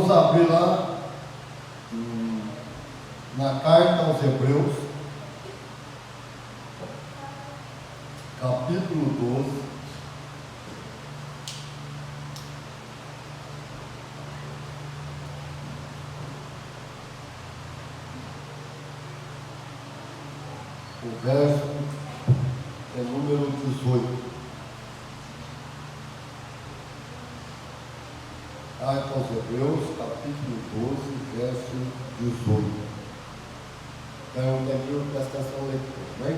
Vamos abrir lá na carta aos Hebreus, capítulo 12. O verso é número 18. Carta aos Hebreus, capítulo 12, verso 18. Então, Daniel, presta atenção na leitura, né?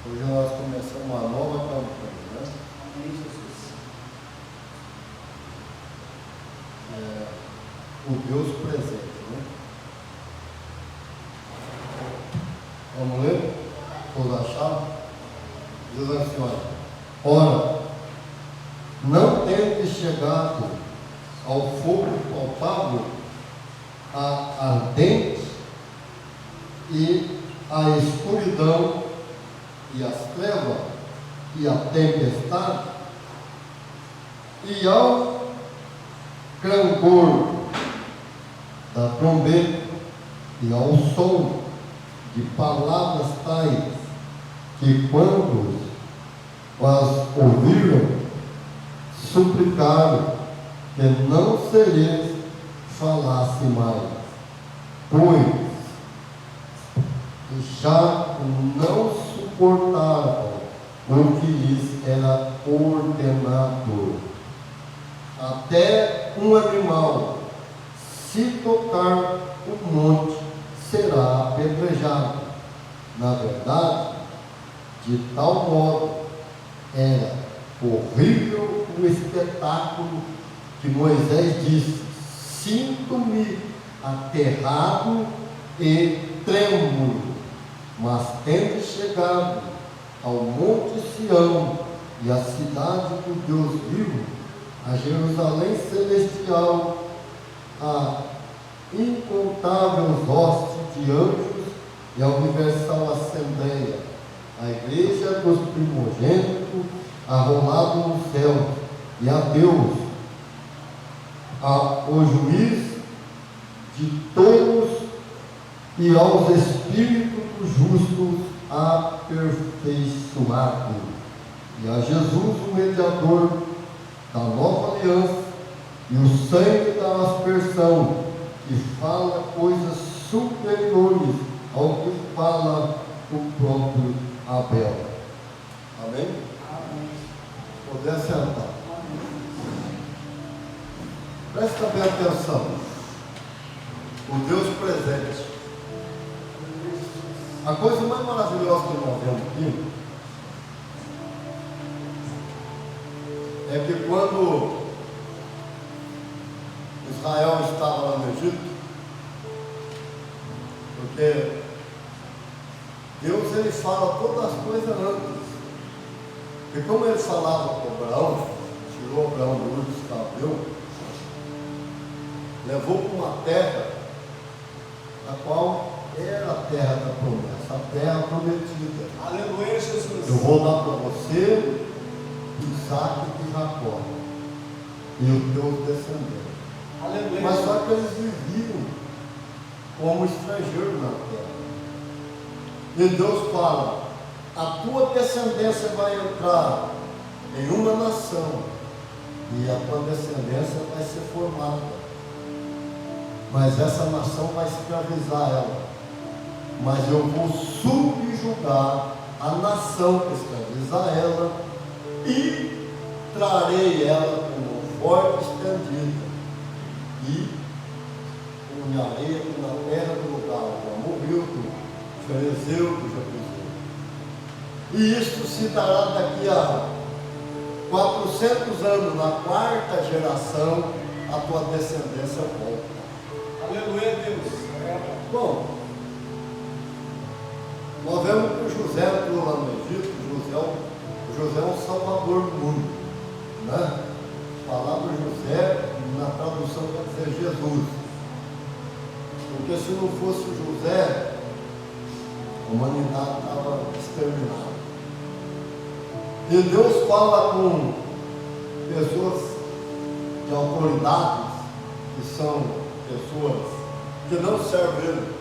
Hoje nós começamos uma nova campanha, né? Amém, Jesus. O Deus presente, né? Vamos ler? Todos acharam? Diz assim, ora, não tende chegado ao fogo palpável, a ardente e a escuridão e as trevas e a tempestade, e ao clangor da trombeta e ao som de palavras tais, que quando as ouviram, suplicaram que não se lhes falasse mais, pois já não suportavam o que lhes era ordenado. Até um animal, se tocar o monte, será apedrejado. Na verdade, de tal modo era horrível o espetáculo que Moisés disse: sinto-me aterrado e trêmulo. Mas tendo chegado ao monte Sião e à cidade do Deus vivo, a Jerusalém celestial, a incontáveis hostes de anjos e a universal assembleia, a igreja dos primogênitos arrolado no céu, e a Deus, o juiz de todos, e aos espíritos justos aperfeiçoado, e a Jesus, o mediador da nova aliança, e o sangue da aspersão, que fala coisas superiores ao que fala o próprio Abel. Amém? Amém. Poder sentar. Presta bem atenção. O Deus presente. A coisa mais maravilhosa que nós vemos aqui é que quando Israel estava lá no Egito, porque Deus, ele fala todas as coisas antes. E como ele falava com Abraão, tirou Abraão do Ur dos Caldeus, levou para uma terra, a qual era a terra da promessa, a terra prometida. Aleluia, Jesus. Eu vou dar para você Isaac e Jacó e os teus descendentes. Aleluia. Mas só que eles viviam como estrangeiros na terra. E Deus fala: a tua descendência vai entrar em uma nação e a tua descendência vai ser formada. Mas essa nação vai escravizar ela. Mas eu vou subjugar a nação que escravizar ela e trarei ela com mão forte estendida e unharei na terra do lugar do amorreu, do ferezeu, do jabuzeu. E isto se dará daqui a 400 anos, na quarta geração, a tua descendência volta. Aleluia, Deus. Bom, nós vemos que o José entrou lá no Egito. José é um salvador do mundo, né? A palavra José, na tradução, quer dizer Jesus. Porque se não fosse o José, a humanidade estava exterminada. E Deus fala com pessoas de autoridades, que são pessoas que não servem Ele.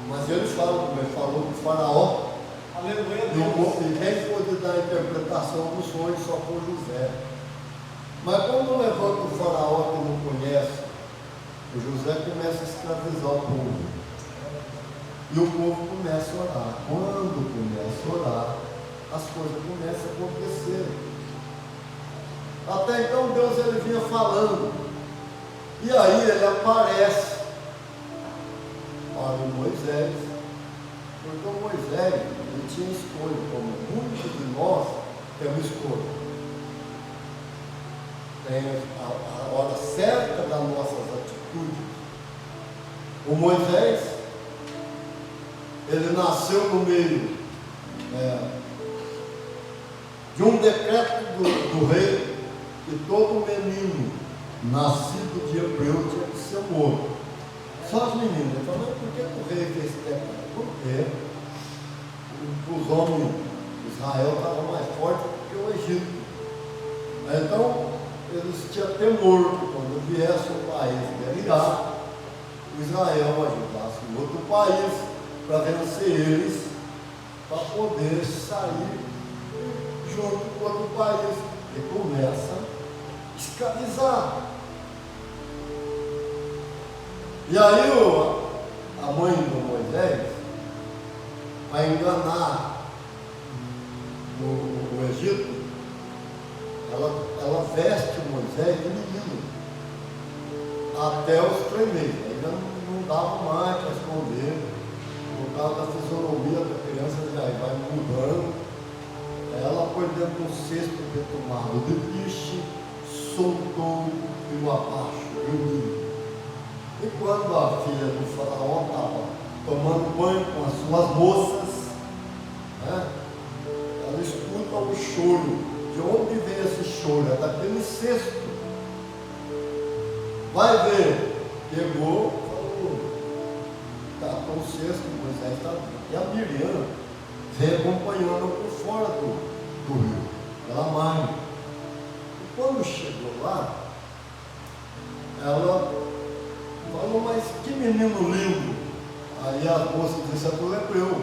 Mas Ele fala, como Ele falou com o Faraó. Aleluia, Deus. E quem pôde dar a interpretação do sonho só foi José. Mas quando levanta o Faraó que não conhece, o José começa a escravizar o povo. E o povo começa a orar. Quando começa a orar, as coisas começam a acontecer. Até então Deus ele vinha falando. E aí ele aparece para o Moisés. Porque o Moisés ele tinha escolha, como muitos de nós temos escolha. Tem a hora certa das nossas atitudes. O Moisés, ele nasceu no meio de um decreto do rei, que todo menino nascido de hebreu tinha que ser morto. Só as meninas. Ele falou, mas por que o rei fez esse decreto? Porque os homens de Israel estavam mais fortes do que o Egito. Então, eles tinham temor que quando viesse um país guerrear, o Israel ajudasse o outro país para vencer eles, para poder sair junto com outro país. E começa a escravizar. E aí a mãe do Moisés, para enganar o Egito, ela veste o Moisés de menino até os 3 meses. Ainda não dava mais para esconder. Por causa da fisionomia da criança, já vai mudando. Ela foi dentro de um cesto betumado de piche, soltou e o abaixo, dormindo. E quando a filha do Faraó estava tomando banho com as suas moças, ela escuta o choro. De onde vem esse choro? É daquele cesto. Vai ver. Pegou, falou, está com o cesto, Moisés está. E a Miriam veio acompanhando por fora do rio, pela margem. E quando chegou lá, ela falou, mas que menino lindo. Aí a moça disse, é do hebreu.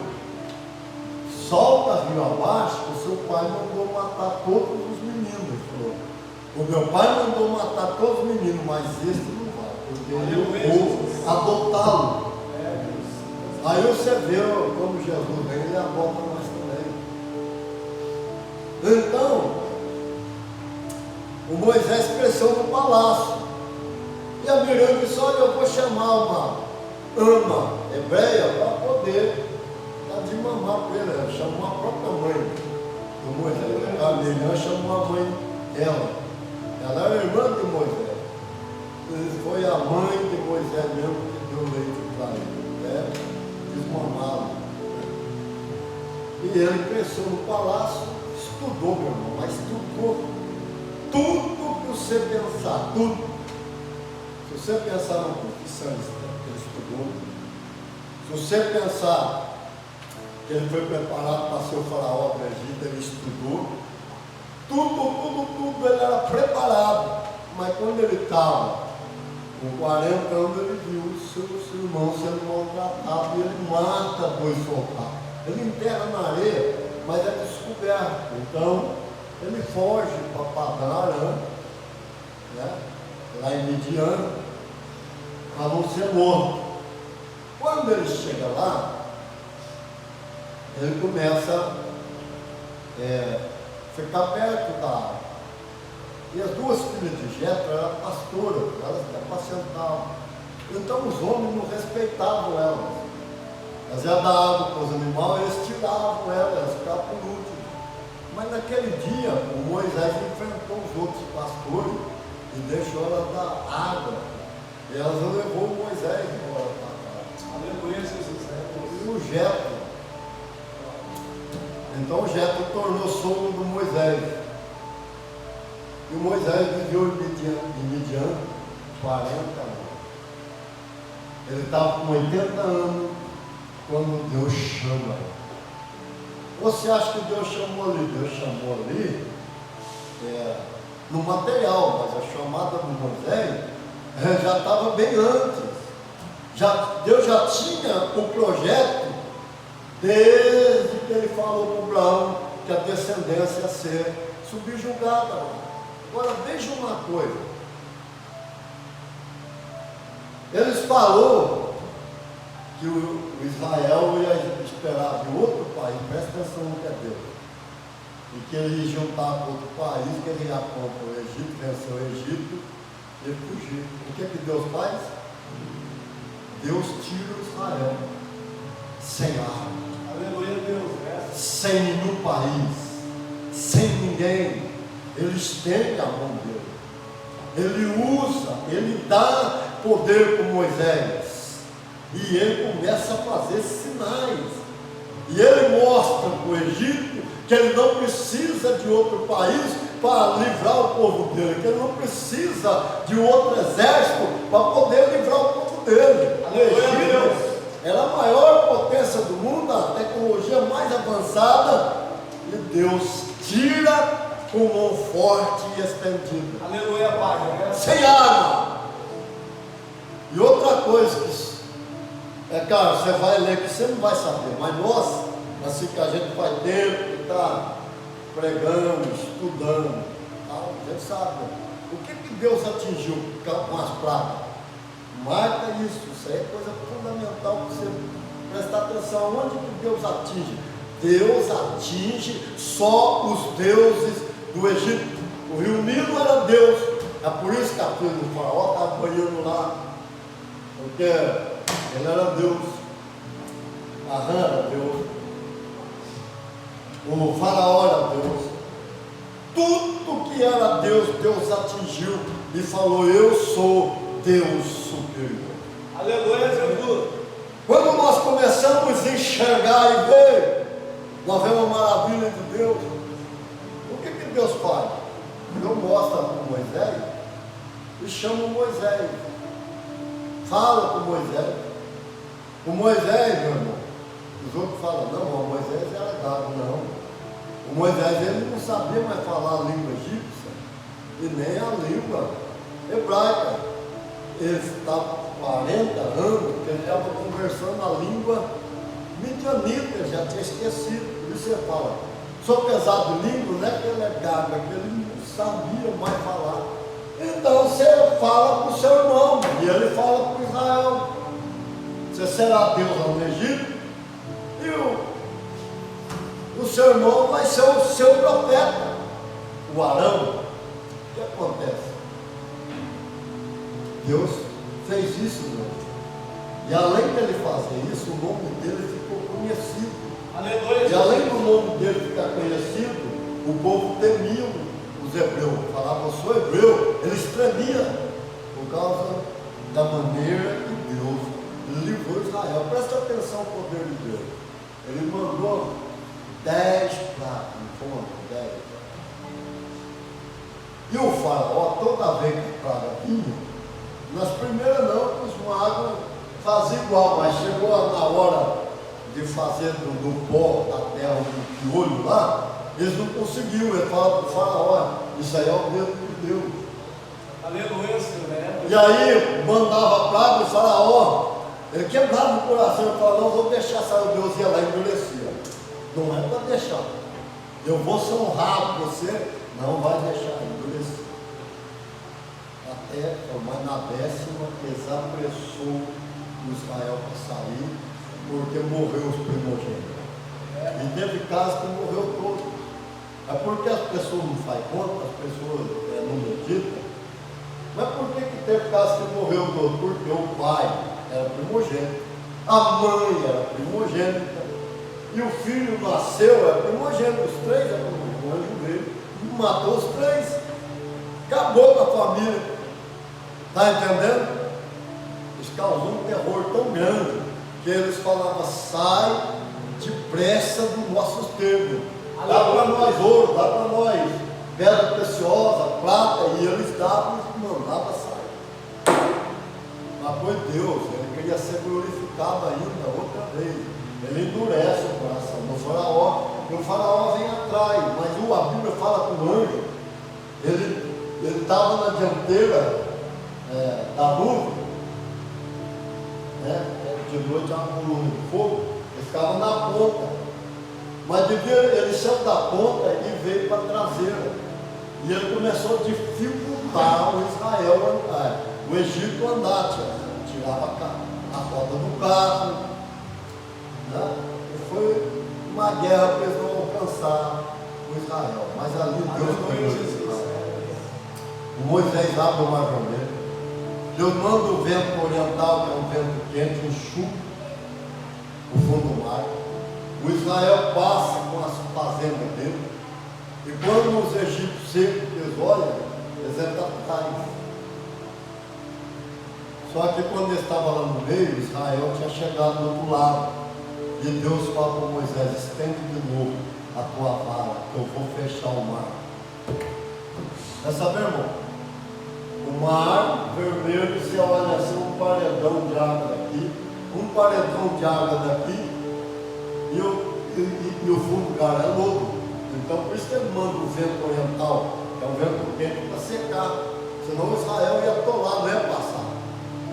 Solta rio abaixo, o seu pai mandou matar todos os meninos. Ele falou, o meu pai mandou matar todos os meninos, mas esse não vai, porque eu vou adotá-lo. Aí você vê como Jesus vem, ele adota nós também. Então, o Moisés cresceu no palácio. E a Miriam disse, olha, eu vou chamar uma ama hebreia para poder de mamar para ele. Ela chamou a própria mãe do Moisés. A Miriam chamou a mãe dela. Ela era irmã de Moisés. Foi a mãe de Moisés mesmo que deu leite para ele. Desmamá-lo. E ele cresceu no palácio, estudou, meu irmão, mas estudou tudo que você pensar, tudo. Se você pensar na profissão, ele estudou. Se você pensar que ele foi preparado para ser o faraó do Egito, ele estudou. Tudo, ele era preparado. Mas quando ele estava com 40 anos, ele viu os seus irmãos sendo maltratados e ele mata 2 soldados. Ele enterra na areia, mas é descoberto. Então, ele foge para Padã Arã, lá em Midian, para não ser morto. Quando ele chega lá, ele começa a ficar perto da água. E as 2 filhas de Jetro eram pastoras, elas apacentavam. Então os homens não respeitavam elas. Elas iam dar água para os animais, eles tiravam elas ficavam por último. Mas naquele dia, o Moisés enfrentou os outros pastores e deixou elas dar água. E elas levou o Moisés embora para cá. Aleluia, Jesus. E o Jetro. Então o Jetro tornou sogro do Moisés. E o Moisés viveu em Midian 40 anos. Ele estava com 80 anos quando Deus chama ele. Você acha que Deus chamou ali? Deus chamou ali no material, mas a chamada de Moisés já estava bem antes. Deus já tinha o projeto desde que ele falou para Abraão que a descendência ia ser subjugada. Agora veja uma coisa. Eles falou que o Israel ia esperar de outro país, presta atenção no que é Deus, e que ele ia juntar com outro país, que ele ia contra o Egito, vencer o Egito e fugir. O que Deus faz? Deus tira o Israel sem arma, Aleluia, Deus. sem nenhum país, sem ninguém. Ele estende a mão dele, ele usa, ele dá poder para Moisés, e ele começa a fazer sinais, e ele mostra para o Egito que ele não precisa de outro país para livrar o povo dele, que ele não precisa de outro exército para poder livrar o povo dele. Aleluia, o Egito era a maior potência do mundo, a tecnologia mais avançada, e Deus tira com mão forte e estendida. Aleluia, Pai. Sem arma. E outra coisa que cara, você vai ler que você não vai saber, mas nós, assim que a gente faz tempo e está pregando, estudando, a gente sabe o que Deus atingiu com as pragas. Marca isso aí é coisa fundamental para você prestar atenção. Onde que Deus atinge? Deus atinge só os deuses do Egito. O rio Nilo era Deus, é por isso que a filha do faraó estava banhando lá, porque ele era Deus, a rã era Deus, o faraó era Deus, tudo que era Deus, Deus atingiu e falou: eu sou Deus superior. Aleluia, Jesus. Quando nós começamos a enxergar e ver, nós vemos a maravilha de Deus. O que Deus faz? Deus mostra para Moisés e chama Moisés, fala com Moisés. O Moisés, meu irmão, os outros falam: não, o Moisés era gago. Não, o Moisés ele não sabia mais falar a língua egípcia e nem a língua hebraica. Ele estava 40 anos que ele estava conversando a língua midianita, ele já tinha esquecido. Por isso ele fala: sou pesado de língua, não é que ele é gago, é que ele não sabia mais falar. Então você fala para o seu irmão, e ele fala para Israel: você será Deus lá no Egito, e o seu irmão vai ser o seu profeta, o Arão. O que acontece? Deus fez isso, meu. E além dele fazer isso, o nome dele ficou conhecido. Aleluia. E além do nome dele ficar conhecido, o povo temia os hebreus. Falava: eu sou hebreu. Eles tremiam por causa da maneira que Deus livrou Israel. Presta atenção no poder de Deus. Ele mandou 10 pragas, não foi 10. E o faraó, toda vez que a praga vinha, nas primeiras não, os magos faziam igual, mas chegou na hora de fazer do pó da terra um piolho lá, eles não conseguiam. Ele fala para o faraó: isso aí é o dedo de Deus. Aleluia, Senhor. E aí mandava praga, o faraó, ele quebrava o coração e falava: não vou deixar sair. O Deus ia lá e endurecia. Não é para deixar. Eu vou ser honrado, você não vai deixar endurecer. Até, mas na 10ª, eles apressou o Israel para sair, porque morreu os primogênitos. E teve casos que morreu todos. É porque as pessoas não fazem conta, as pessoas não meditam. Mas por que teve casos que morreu todos? Porque o pai era primogênito, a mãe era primogênita, e o filho nasceu, era primogênito, os três eram primogênitos. O anjo veio e matou os três. Acabou com a família. Está entendendo? Isso causou um terror tão grande que eles falavam: sai depressa dos nossos termos, dá para nós ouro, dá para nós pedra preciosa, prata, e eles davam e mandavam sair. Mas foi Deus, ele queria ser glorificado ainda outra vez. Ele endurece o coração do faraó, E o faraó vem atrás, mas a Bíblia fala que o anjo, ele estava na dianteira da nuvem, né? De noite era uma coluna de fogo, ele ficava na ponta, mas ele saiu da ponta e veio para a traseira, e ele começou a dificultar o Israel andar, o Egito andar, tirava a roda do carro, né? E foi uma guerra para eles não alcançar o Israel, mas ali Deus foi. O Moisés abre o mar vermelho, Deus manda o vento oriental, que é um vento quente, enxuga o fundo do mar. O Israel passa com as fazendas dele, e quando os egípcios secos, eles olham, eles entram atrás. Só que quando ele estava lá no meio, Israel tinha chegado do outro lado, e Deus fala para Moisés: estende de novo a tua vara, que eu vou fechar o mar. Quer saber, irmão? O mar vermelho, você olha assim, um paredão de água daqui, um paredão de água daqui, e o fundo do mar é lodo. Então por isso que ele manda o vento oriental, que é um vento quente, para secar, senão Israel ia atolar, não ia passar.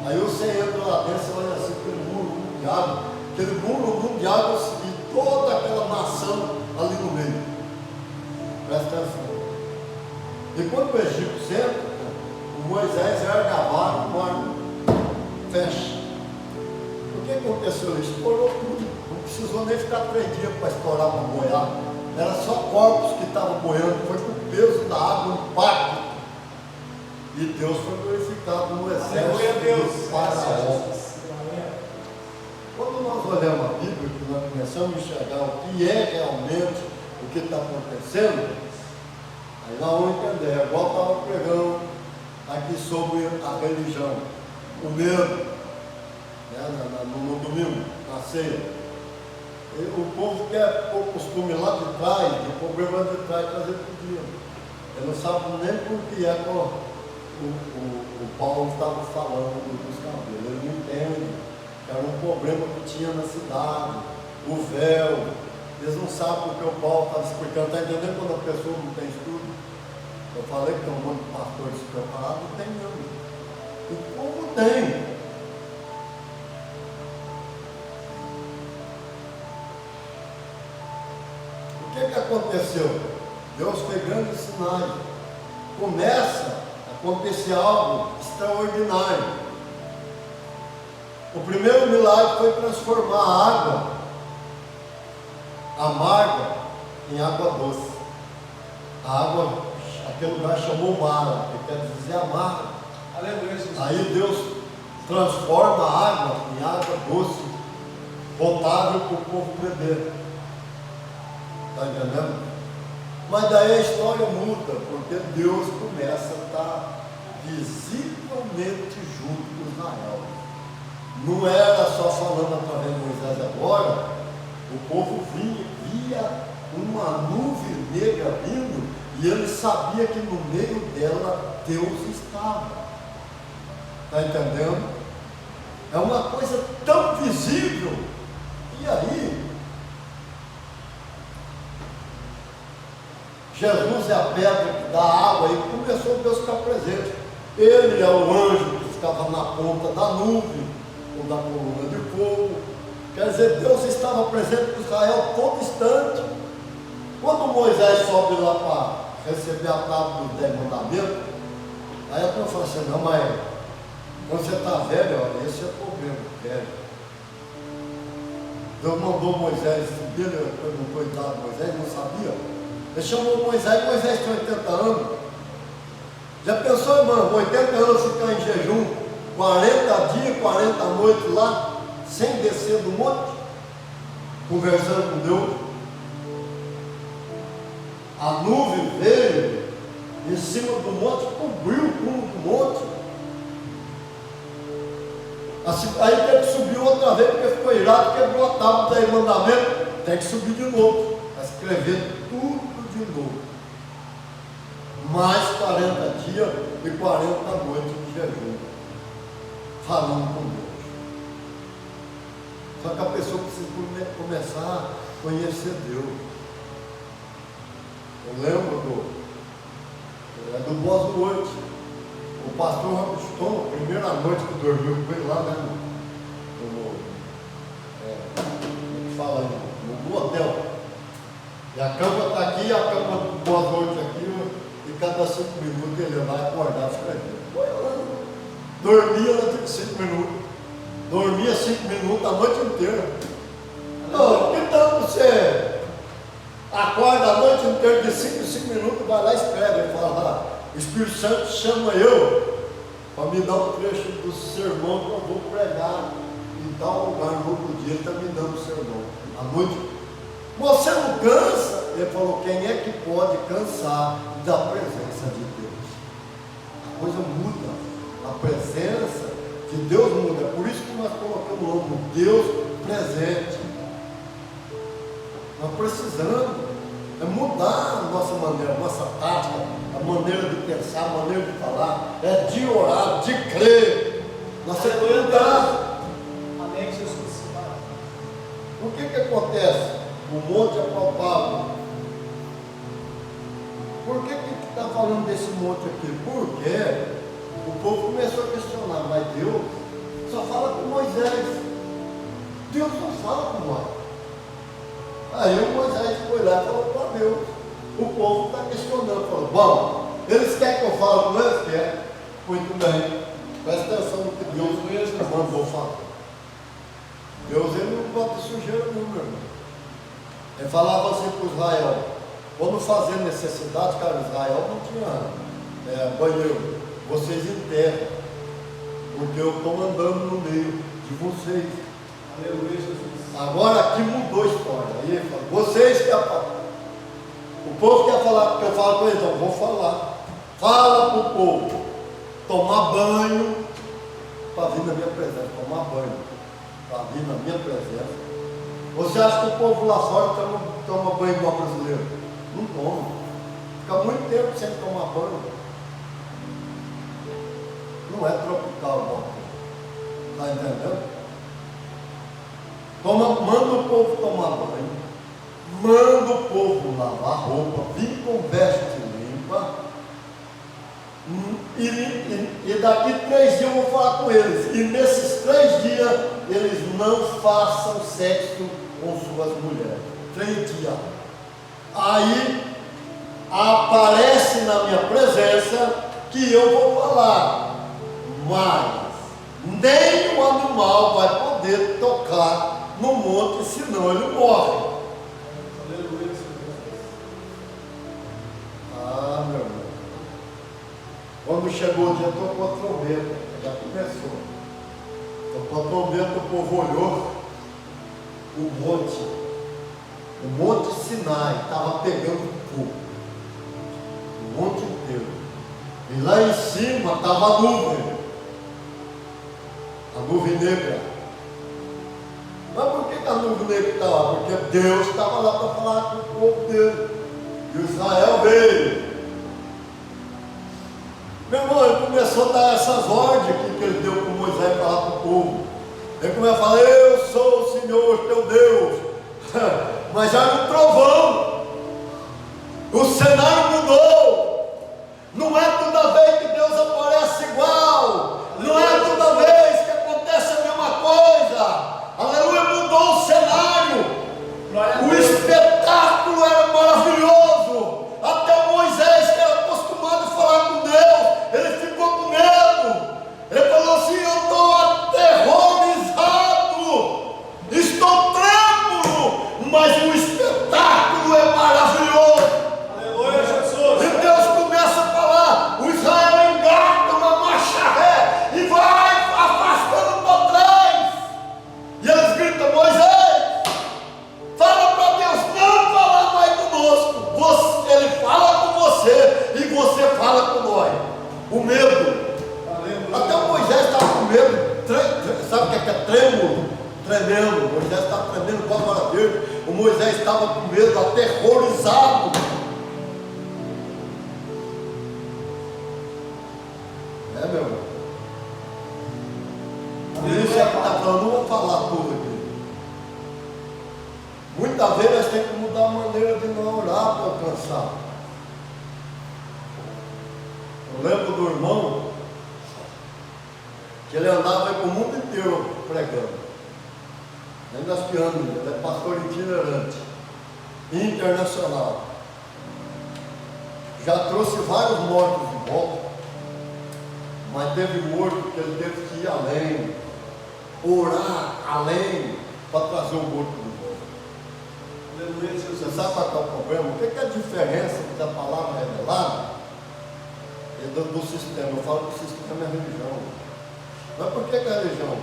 Aí você entra lá dentro, você olha assim, aquele muro de água, aquele muro de água e toda aquela nação ali no meio. Presta atenção. E quando o Egito entra, o Moisés erga a vara, o mar fecha. O que aconteceu? Ele estourou tudo. Não precisou nem ficar 3 dias para estourar, para boiar. Era só corpos que estavam boiando. Foi com o peso da água, um impacto. E Deus foi glorificado no exército do Faraó. Quando nós olhamos a Bíblia, que nós começamos a enxergar o que é realmente o que está acontecendo, aí nós vamos entender. É igual estava pregando aqui sobre a religião, o medo, né, no domingo, na ceia. O povo quer o costume lá de trás, o problema de trás, trazer para o dia. Ele não sabe nem por que é que o Paulo estava falando dos cabelos. Ele não entende que era um problema que tinha na cidade, o véu. Eles não sabem porque o Paulo estava explicando. Está entendendo quando a pessoa não tem estudo? Eu falei que tem um monte de pastores preparados, não tem mesmo. O povo tem. O que aconteceu? Deus foi grandes sinais. Começa a acontecer algo extraordinário. O primeiro milagre foi transformar a água amarga em água doce. A água, aquele lugar chamou Mara, que quer dizer amarga. Aleluia, Jesus. Aí Deus transforma a água em água doce, potável para o povo beber. Está entendendo? Mas daí a história muda, porque Deus começa a estar visivelmente junto com Israel. Não era só falando através de Moisés agora, o povo via uma nuvem negra vindo, e ele sabia que no meio dela Deus estava. Está entendendo? É uma coisa tão visível. E aí, Jesus é a pedra que dá água, e começou Deus a ficar presente. Ele é o anjo que ficava na ponta da nuvem, ou da coluna de fogo. Quer dizer, Deus estava presente com Israel todo instante. Quando Moisés sobe lá para receber a tábua dos 10 mandamentos, aí a pessoa fala assim: não, mas quando você está velho, olha, esse é o problema, velho. Deus mandou Moisés subir, ele perguntou em idade, Moisés não sabia. Ele chamou Moisés tinha 80 anos. Já pensou, irmão, 80 anos ficar em jejum, 40 dias, 40 noites lá, sem descer do monte, conversando com Deus? A nuvem veio em cima do monte, cobriu o cume do monte. Aí teve que subir outra vez, porque ficou irado, quebrou a tábua do 10 mandamentos, tem que subir de novo, para escrever tudo de novo. Mais 40 dias e 40 noites de jejum, falando com Deus. Só que a pessoa precisa começar a conhecer Deus. Eu lembro do Boas Noites. O pastor Rabiston, a primeira noite que dormiu com ele lá, né? Como fala aí? No hotel. E a cama está aqui, e a cama do Boas Noites aqui, e cada 5 minutos ele vai acordar escrevendo. Dormia lá 5 minutos. Dormia 5 minutos a noite inteira. Não, que tal você acorda a noite inteira de 5 em 5 minutos, vai lá e escreve, e fala, o Espírito Santo chama eu para me dar um trecho do sermão que eu vou pregar em tal lugar no outro dia, ele está me dando o sermão. À noite, você não cansa? Ele falou, quem é que pode cansar da presença de Deus? A coisa muda, a presença de Deus muda, é por isso que nós colocamos o nome Deus presente. Nós precisamos mudar a nossa maneira, a nossa tática, a maneira de pensar, a maneira de falar, de orar, de crer. Nós temos que mudar. Amém, Jesus. O que acontece? O monte é palpável. Por que está falando desse monte aqui? Porque o povo começou a questionar, mas Deus só fala com Moisés. Deus não fala com nós. Aí o Moisés foi lá e falou para Deus. O povo está questionando, falou, bom, eles querem que eu fale com eles? Quer? Muito bem. Presta atenção no que Deus mandou falar. Deus ele não bota sujeira não, meu irmão. Ele falava assim para Israel, quando fazer necessidade, cara, Israel não tinha banheiro. Vocês enterram, porque eu estou andando no meio de vocês. Aleluia, Jesus. Agora aqui mudou a história. Aí ele fala, vocês querem falar. O povo quer falar, porque eu falo com eles, então vou falar. Fala para o povo tomar banho para vir na minha presença. Tomar banho para vir na minha presença. Você acha que o povo lá fora toma banho igual brasileiro? Não toma. Fica muito tempo sem tomar banho. Não é tropical, não. Está entendendo? Manda o povo tomar banho, manda o povo lavar roupa, vir com veste limpa, e daqui 3 dias eu vou falar com eles, e nesses 3 dias eles não façam sexo com suas mulheres. 3 dias. Aí aparece na minha presença que eu vou falar, mas nem o animal vai poder tocar no monte, senão ele morre. Aleluia. Ah, meu irmão. Quando chegou o dia, tocou a trombeta. Já começou. Tocou a trombeta, o povo olhou. O monte Sinai estava pegando fogo. O monte inteiro. E lá em cima estava a nuvem. A nuvem negra. Mas por que a nuvem negra estava lá? Porque Deus estava lá para falar com o povo dele. E Israel veio. Meu irmão, ele começou a dar essas ordens que ele deu para Moisés falar para o povo. Ele começou a falar, eu sou o Senhor teu Deus. Mas já no trovão. O cenário mudou. Não é toda vez que Deus aparece igual. Não é toda vez que acontece a mesma coisa. Aleluia, mudou o cenário. O espetáculo era maravilhoso. Até Moisés, que era acostumado a falar com Deus, ele ficou com medo. Ele falou assim, eu estou aterrorizado, estou trêmulo, mas o espetáculo é maravilhoso. Aleluia, Jesus. E Deus começa a falar, o Israel engata uma marcha ré e vai afastando para trás. E eles gritam, Moisés, fala para Deus não falar mais conosco. Ele fala com você e você fala com nós. O medo. Aleluia. Até o Moisés estava com medo. Sabe o que é trêmulo? Tremendo. Moisés estava tremendo igual a vara verde. O Moisés estava com medo, aterrorizado. Meu irmão. Por isso é que está falando, não vou falar tudo aqui. Muitas vezes nós temos que mudar a maneira de não orar para alcançar. Eu lembro do irmão que ele andava para o mundo inteiro pregando. Nem das pirâmides, ele é pastor itinerante, internacional. Já trouxe vários mortos de volta, mas teve morto que ele teve que ir além, orar além, para trazer o morto de volta. Aleluia, Jesus. Você sabe qual é o problema? O que é a diferença da palavra revelada e do sistema? Eu falo que o sistema é religião. Mas por que é religião?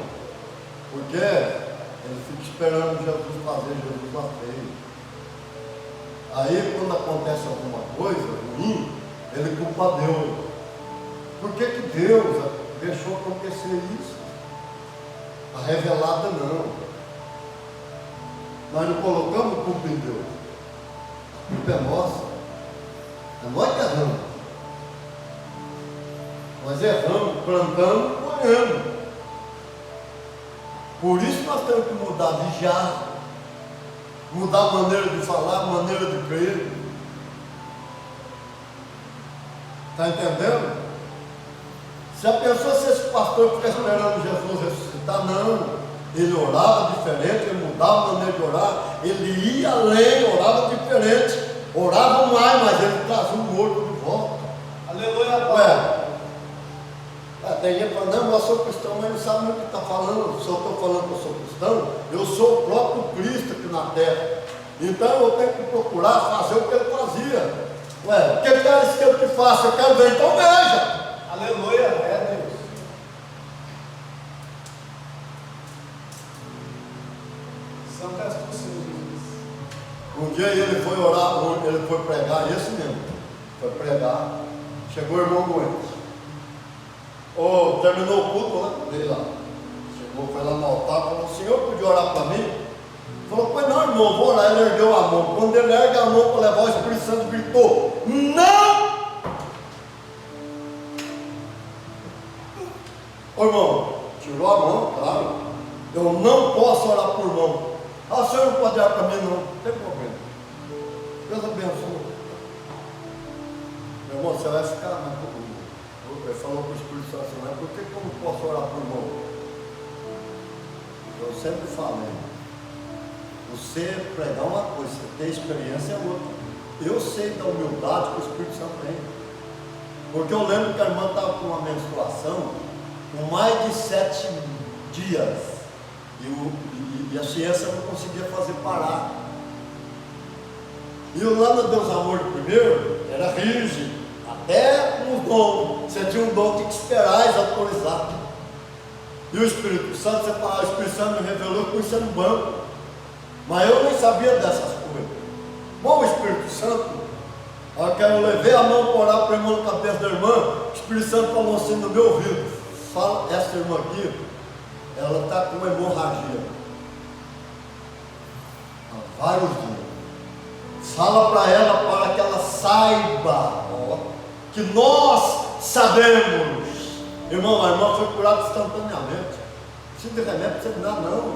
Porque ele fica esperando Jesus fazer, Jesus não fez. Aí quando acontece alguma coisa ruim, ele culpa Deus. Por que Deus deixou acontecer isso? A revelada não. Nós não colocamos culpa em Deus. A culpa é nossa. É nós que erramos. Nós erramos, plantamos, colhemos. Por isso nós temos que mudar, vigiar. Mudar a maneira de falar, a maneira de crer. Está entendendo? Se a pessoa, se esse pastor ficar esperando Jesus ressuscitar, não. Ele orava diferente, ele mudava a maneira de orar, ele ia além, orava diferente, orava mais, mas ele trazia o morto de volta. Aleluia. Ué, tem gente falando, não, eu sou cristão, mas não sabe o que está falando. Se eu estou falando que eu sou cristão, eu sou o próprio Cristo aqui na terra. Então eu tenho que procurar fazer o que ele fazia. Ué, o que eles querem que faça? Eu quero ver, então veja. Aleluia, é Deus. Santo és tu, Senhor Jesus. Um dia ele foi orar, ele foi pregar, esse mesmo, foi pregar, chegou o irmão doente. Terminou o culto, né? Veio lá. Chegou, foi lá no altar, falou, o senhor podia orar para mim? Falou, pois não, irmão, vou orar. Ele ergueu a mão. Quando ele ergue a mão para levar, o Espírito Santo gritou, não! Ô irmão, tirou a mão, claro. Eu não posso orar por mão. Ah, o senhor não pode orar para mim, não. Não tem problema. Deus abençoe. Meu irmão, você vai ficar na comigo. Ele falou para o Espírito Santo, mas por que eu não posso orar por mão? Eu sempre falei. Você pregar uma coisa, você ter experiência é outra. Eu sei da humildade que o Espírito Santo tem. Porque eu lembro que a irmã estava com uma menstruação com mais de 7 dias. E a ciência não conseguia fazer parar. E o lá no Deus Amor primeiro era rígido. Até um dom. Você tinha um dom, tinha que esperar eles autorizar. E o Espírito Santo, o Espírito Santo me revelou que isso era no banco. Mas eu nem sabia dessas coisas. Bom, o Espírito Santo, a hora que eu levei a mão para orar para a irmã na cabeça da irmã, o Espírito Santo falou assim no meu ouvido, fala, essa irmã aqui, ela está com uma hemorragia. Há vários dias. Fala para ela, para que ela saiba, que nós sabemos. Irmão, a irmã foi curada instantaneamente. Não precisa de remédio, não precisa de nada, não.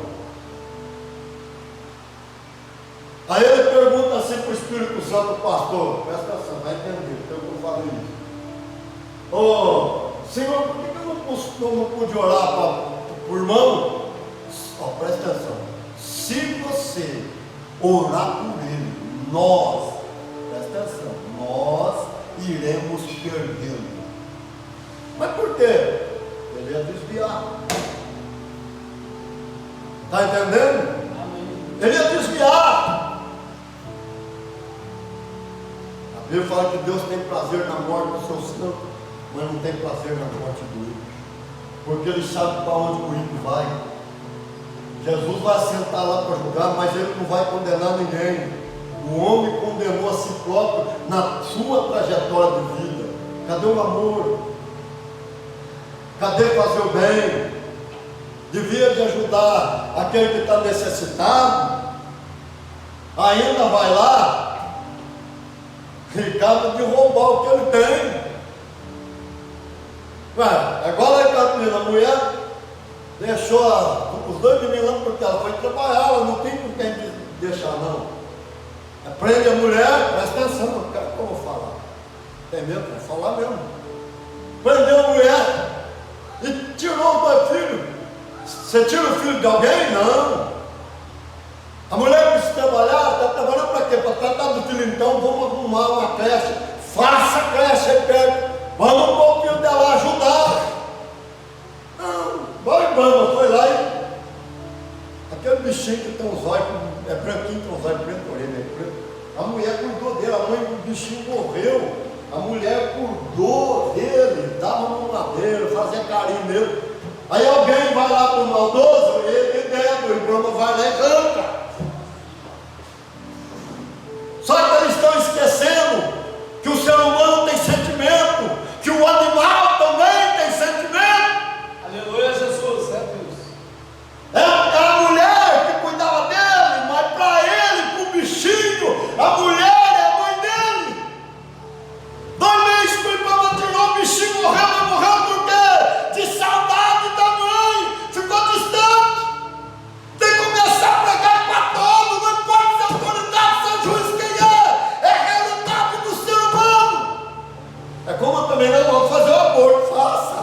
Aí ele pergunta assim para o Espírito Santo, pastor, presta atenção, vai entender, então eu falei isso. Senhor, por que eu não pude orar por irmão? Presta atenção, se você orar por ele, nós, presta atenção, nós iremos perdê-lo. Mas por quê? Ele ia desviar. Está entendendo? Ele ia desviar. A Bíblia fala que Deus tem prazer na morte do seu santo, mas não tem prazer na morte do ímpio. Porque ele sabe para onde o ímpio vai. Jesus vai sentar lá para julgar, mas ele não vai condenar ninguém. O homem condenou a si próprio na sua trajetória de vida. Cadê o amor? Cadê fazer o bem? Devia de ajudar aquele que está necessitado. Ainda vai lá e acaba de roubar o que ele tem. Ué, agora a mulher deixou os 2 meninos lá porque ela foi trabalhar, ela não tem com quem deixar não. Prende a mulher, presta atenção, não quero que eu vou falar. Tem mesmo, vou falar mesmo. prendeu a mulher e tirou os 2 filhos. Você tira o filho de alguém? Não. A mulher precisa trabalhar, está trabalhando para quê? Para tratar do filho. Então vamos arrumar uma creche, faça a creche aí perto, vamos pôr o filho dela ajudar. Não, vai embora, foi lá e aquele bichinho que tem uns olhos, é branquinho, tem uns olhos preto, orelha é preto. A mulher cuidou dele, a mãe do bichinho morreu. A mulher cuidou dele, dava uma madeira, fazia carinho nele. Aí alguém vai lá para o maldoso, ele deve, o Brahma vai lá e arranca. Só que eles estão esquecendo que o ser humano tem sentimento, que o animal também tem sentimento. Aleluia, Jesus, é Deus. É a mulher que cuidava dele, mas para ele, para o bichinho, a mulher é a mãe dele. 2 meses que o Ibama tirou, o bichinho morreu, mas morreu por quê? De saudade da mãe, ficou distante. Tem que começar a pregar para todos, não importa se é autoridade, se é juiz, quem é a realidade do ser humano. É como também nós vamos fazer o aborto, faça.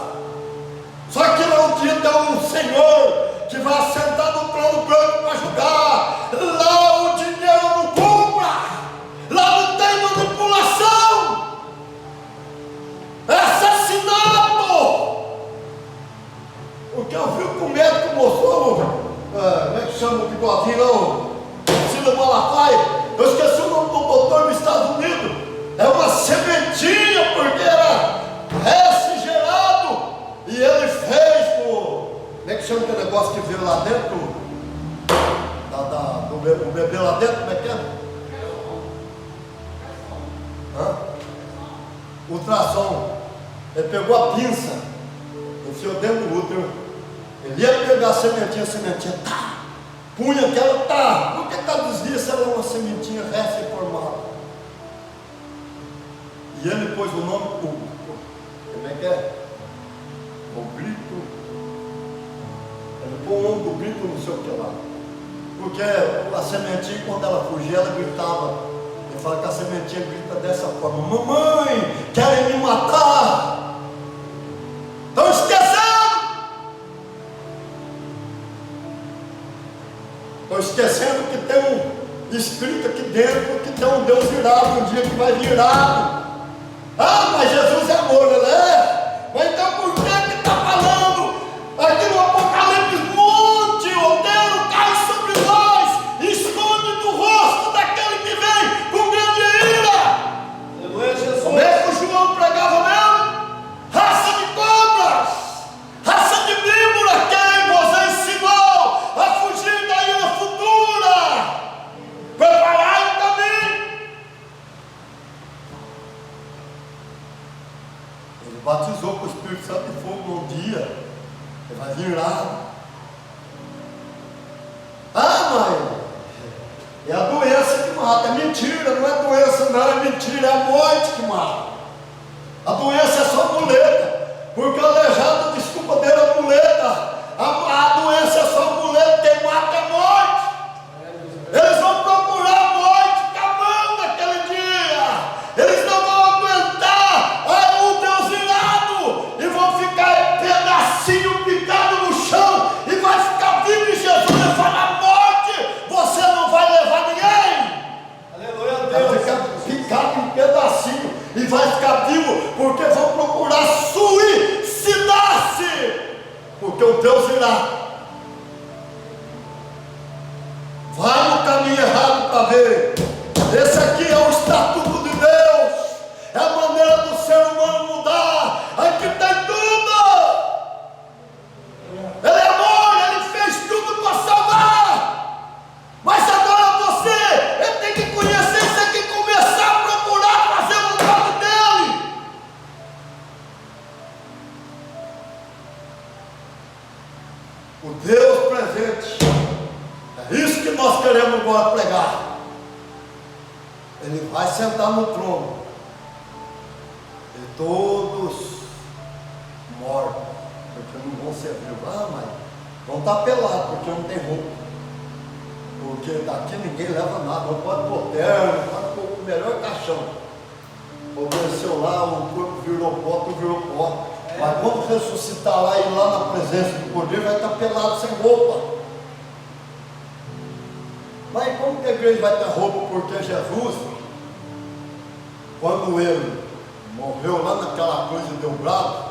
Só que não dia tem um Senhor que vai sentar no trono branco para julgar. Lá o dinheiro não compra, lá não tem manipulação, é assassinato. Porque eu vi que o médico mostrou, como é que chama o bigodinho, não? Cida Malafaia. Eu esqueci o nome do doutor nos Estados Unidos. É uma sementinha, porque era gerado. E ele fez, como é que chama aquele negócio que veio lá dentro? Do bebê lá dentro, como é que é? Ultrassom. Ele pegou a pinça, enfiou dentro do útero. Ele ia pegar a sementinha, tá. Punha aquela, tá. Por que desvia se ela é uma sementinha recém-formada? E ele pôs o nome, como é que é? O grito. Ele pôs o nome do grito, não sei o que lá. Porque a sementinha, quando ela fugia, ela gritava. Ele fala que a sementinha grita dessa forma: mamãe, querem me matar. Estão esquecendo. Estão esquecendo que tem um escrito aqui dentro, que tem um Deus virado, um dia que vai virar. Ah, mas Jesus é amor, ele é. Mas então por que está falando aqui no Apocalipse? Monte inteiro cai sobre nós, esconde do rosto daquele que vem com grande ira. Aleluia, Jesus. Como é que o João pregava mesmo? Raça de cobras, raça de víbora, quem vos ensinou a fugir da ira futura? Preparai o caminho. Ele batizou com o Espírito Santo e fogo um dia. Ele vai vir lá. Ah, mãe, é a doença que mata. É mentira, não é doença, não, é mentira, é a morte que mata. A doença é só muleta, porque o aleijado, desculpa dele, é muleta. A doença é só muleta, quem mata é morte. Eles vão procurar a morte com a mão naquele dia. Eles não vão aguentar o Deus irado e vão ficar pedacinho picado no chão e vai ficar vivo em Jesus e falar: morte, você não vai levar ninguém. Aleluia, Vai Deus. ficar picado em pedacinho e vai ficar vivo, porque vão procurar suicidar-se, porque o Deus irá. Vai no caminho errado para ver. Esse aqui é o estatuto de Deus, é a maneira do ser humano mudar. Aqui tem tudo. Ele é amor, ele fez tudo para salvar. Mas agora você tem que conhecer isso aqui, começar a procurar fazer a vontade dele. O Deus presente. É isso que nós queremos agora pregar. Ele vai sentar no trono e todos mortos, porque não vão ser vivos. Ah, mas vão estar pelados, porque não tem roupa. Porque daqui ninguém leva nada, não pode pôr terno, não pode pôr o melhor caixão. Vou ver seu desceu lá, o corpo virou pó, tu virou pó. Mas quando ressuscitar lá e ir lá na presença do Cordeiro, vai estar pelado sem roupa. Mas como que a igreja vai ter roupa? Porque Jesus, quando ele morreu lá naquela cruz e deu brado,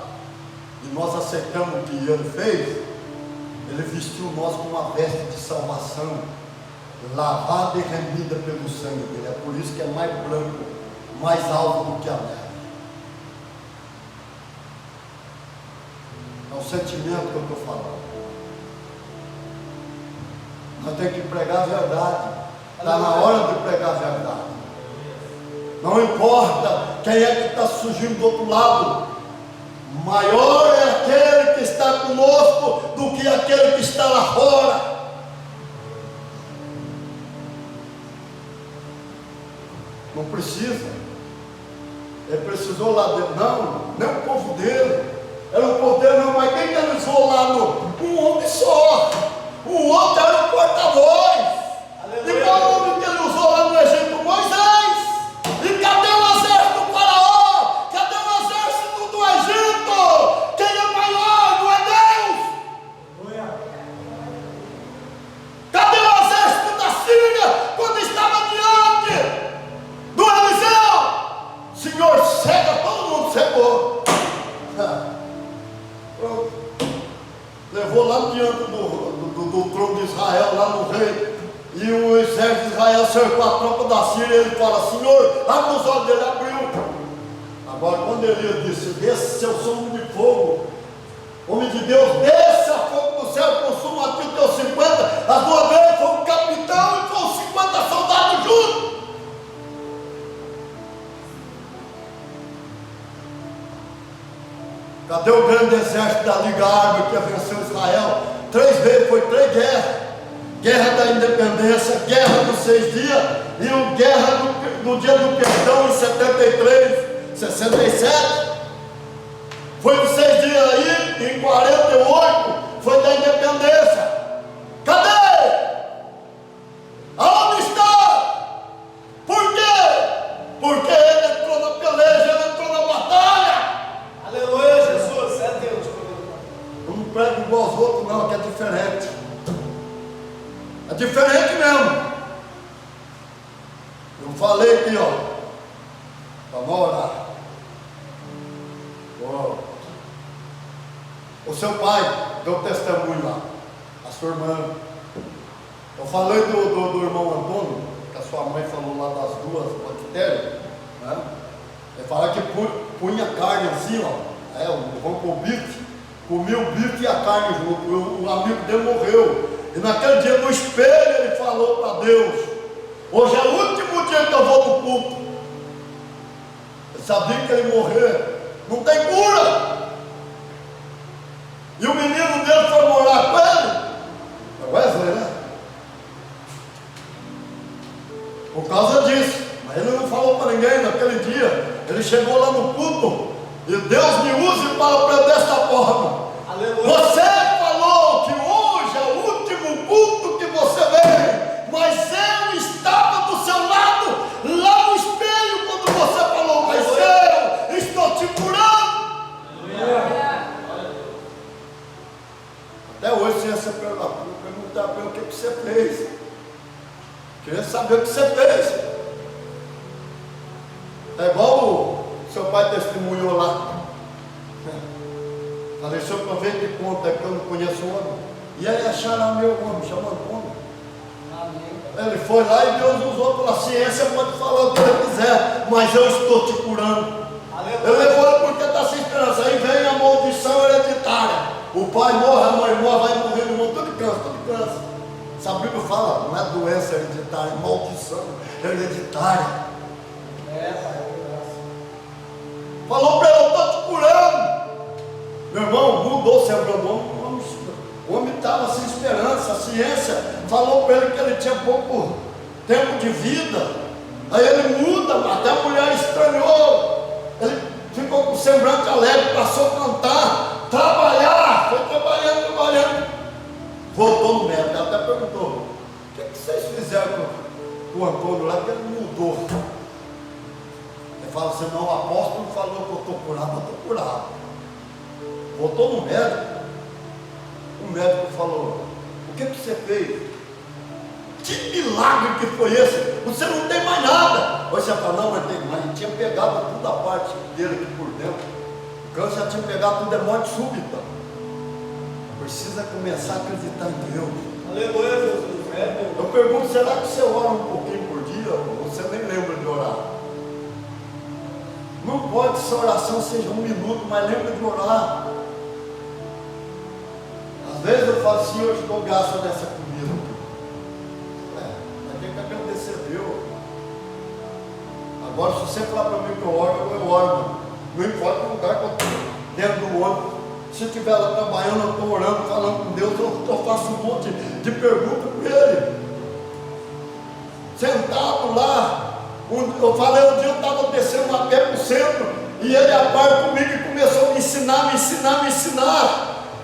e nós aceitamos o que ele fez, ele vestiu nós com uma veste de salvação, lavada e remida pelo sangue dele. É por isso que é mais branco, mais alto do que a neve. É o sentimento que eu estou falando. Nós temos que pregar a verdade. Está na hora de pregar a verdade. Não importa quem é que está surgindo do outro lado. Maior é aquele que está conosco do que aquele que está lá fora. Não precisa. Ele precisou lá dentro. Não, nem o povo dele. Era o povo dele, não, mas quem que ele usou lá no? Um homem só. O outro era o porta-voz. E qual homem que ele usou lá no Egito? Moisés. E cadê o exército do Faraó? Cadê o exército do Egito? Quem é maior? Não é Deus? Cadê o exército da Síria quando estava diante do Eliseu? Senhor, cega, todo mundo cegou. Pronto. Levou lá diante do trono de Israel, lá no rei, e o exército de Israel cercou a tropa da Síria, e ele fala: Senhor, abre os olhos dele, abriu. Agora quando Elias disse: desça, eu sou homem de fogo, homem de Deus, desça fogo do céu, consuma aqui os teus 50, as duas vezes foi o capitão e foram 50 soldados juntos. Cadê o grande exército da Liga Árabe que venceu Israel? 3 vezes, foi 3 guerras. Guerra da independência, guerra dos 6 dias e o guerra do dia do perdão em 73, 67. Foi dos 6 dias aí, em 48 foi da independência. Cadê? Aonde está? Por quê? Porque ele entrou na peleja, ele entrou na batalha. Aleluia, Jesus. É Deus. Eu não prego igual aos outros, não, que é diferente. É diferente mesmo. Eu falei aqui, ó, para orar. O seu pai deu testemunho lá, a sua irmã. Eu falei do irmão Antônio, que a sua mãe falou lá das 2 bactérias, né? Ele fala que punha carne assim, ó, vamos pro bife, comia o bife e a carne junto. O amigo dele morreu. E naquele dia no espelho ele falou para Deus: hoje é o último dia que eu vou no culto. Ele sabia que ele morrer não tem cura. E o menino dele foi morar com ele. É Wesley, né? Por causa disso. Mas ele não falou para ninguém naquele dia. Ele chegou lá no culto e Deus me use para aprender desta forma. Aleluia. Você falou que hoje é o último culto que você veio, mas eu estava do seu lado, lá no espelho, quando você falou: mas eu estou te curando. Até hoje, se você perguntar para ele o que você fez, queria saber o que você fez. É igual o seu pai testemunhou lá. Falei: se eu aproveito de conta que eu não conheço o homem, e aí acharam meu homem, chama Antônio. Ele foi lá e Deus usou pela ciência, pode falar o que ele quiser, mas eu estou te curando. Ele levou ele porque está sem esperança. Aí vem a maldição hereditária. O pai morre, a mãe morre, vai morrer, o irmão, tudo de câncer. Sabe o que a Bíblia fala? Não é doença hereditária, é maldição hereditária. Falou para ele: eu estou te curando. Meu irmão, mudou, se abrandou. O homem estava sem esperança. A ciência falou para ele que ele tinha pouco tempo de vida. Aí ele muda, até a mulher estranhou. Ele ficou com semblante alegre, passou a cantar, trabalhar, foi trabalhando. Voltou no médico, ela até perguntou: o que vocês fizeram com o Antônio lá? Que ele mudou. Ele fala assim, não, o apóstolo falou que eu estou curado, eu estou curado. Voltou no médico, o médico falou, o que você fez? Que milagre que foi esse? Você não tem mais nada. Você fala, não, mas tem mais. Ele tinha pegado toda a parte dele aqui por dentro. O câncer já tinha pegado tudo, é morte súbita. Precisa começar a acreditar em Deus. Aleluia, Jesus. Eu pergunto, será que você ora um pouquinho por dia? Ou você nem lembra de orar? Não pode que essa oração seja 1 minuto, mas lembra de orar. Às vezes eu falo assim, eu te dou graça nessa comida. Mas tem que agradecer a Deus. Agora, se você falar para mim que eu oro. Não importa o lugar que eu estou, dentro do ônibus. Se eu estiver lá trabalhando, eu estou orando, falando com Deus, eu faço um monte de perguntas para Ele. Sentado lá, eu falei um dia, eu estava descendo a pé para o centro, e ele a par comigo e começou a me ensinar.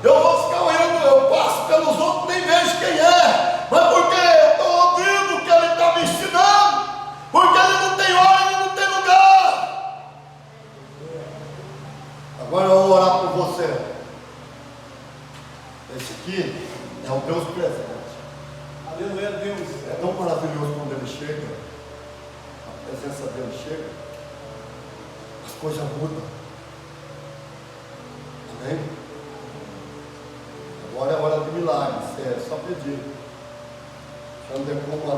Eu vou ficar olhando, eu passo pelos outros, nem vejo quem é, mas porque eu estou ouvindo o que ele está me ensinando, porque ele não tem hora, ele não tem lugar. Agora eu vou orar por você. Esse aqui é o Deus presente. Aleluia, Deus. É tão maravilhoso quando ele chega, a presença dele chega, as coisas mudam. Amém? Agora é hora de milagres, é só pedir. Chama de como